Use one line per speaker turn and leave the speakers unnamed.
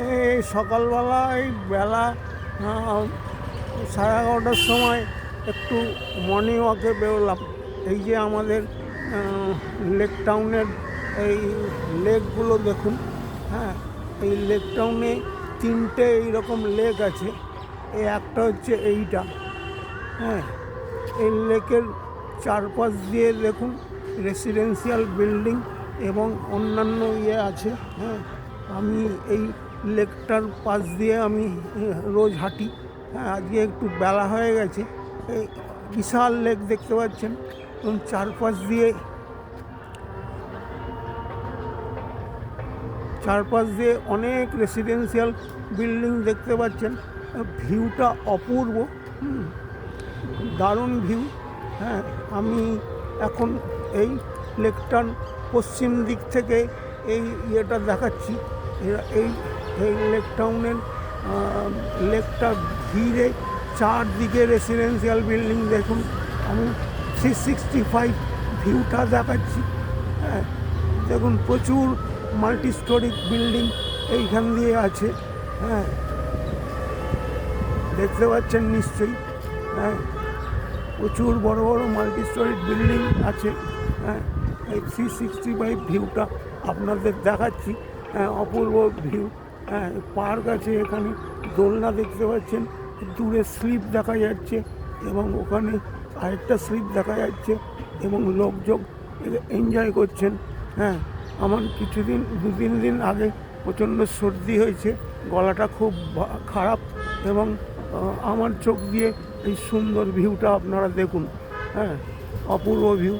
এই সকালবেলা এই বেলা 11:30টার সময় একটু মর্নিং ওয়াকে বেরোলাম। এই যে আমাদের লেক টাউনের এই লেকগুলো দেখুন। হ্যাঁ, এই লেক টাউনে 3টে এইরকম লেক আছে। এই একটা হচ্ছে এইটা। হ্যাঁ, এই লেকের চারপাশ দিয়ে দেখুন রেসিডেন্সিয়াল বিল্ডিং এবং অন্যান্য আছে। হ্যাঁ, আমি এই লেকটার পাশ দিয়ে আমি রোজ হাঁটি। হ্যাঁ, আজকে একটু বেলা হয়ে গেছে। এই বিশাল লেক দেখতে পাচ্ছেন এবং চারপাশ দিয়ে অনেক রেসিডেন্সিয়াল বিল্ডিং দেখতে পাচ্ছেন। ভিউটা অপূর্ব, দারুণ ভিউ। হ্যাঁ, আমি এখন এই লেকটার পশ্চিম দিক থেকে এই ইয়েটা দেখাচ্ছি। এই এই লেক টাউনের লেকটা ঘিরে চারদিকে রেসিডেন্সিয়াল বিল্ডিং দেখুন। আমি 365 ভিউটা দেখাচ্ছি। হ্যাঁ, দেখুন প্রচুর মাল্টি স্টোরি বিল্ডিং এইখান দিয়ে আছে। হ্যাঁ, দেখতে পাচ্ছেন নিশ্চয়ই। হ্যাঁ, প্রচুর বড় বড় মাল্টি স্টোরি বিল্ডিং আছে। হ্যাঁ, এই 365 ভিউটা আপনাদের দেখাচ্ছি। হ্যাঁ, অপূর্ব ভিউ। হ্যাঁ, পার্ক আছে এখানে, দোলনা দেখতে পাচ্ছেন, দূরে স্লিপ দেখা যাচ্ছে এবং ওখানে আরেকটা স্লিপ দেখা যাচ্ছে এবং লোকজন এনজয় করছেন। হ্যাঁ, আমার 2-3 দিন আগে প্রচণ্ড সর্দি হয়েছে, গলাটা খুব খারাপ এবং আমার চোখ দিয়ে এই সুন্দর ভিউটা আপনারা দেখুন। হ্যাঁ, অপূর্ব ভিউ।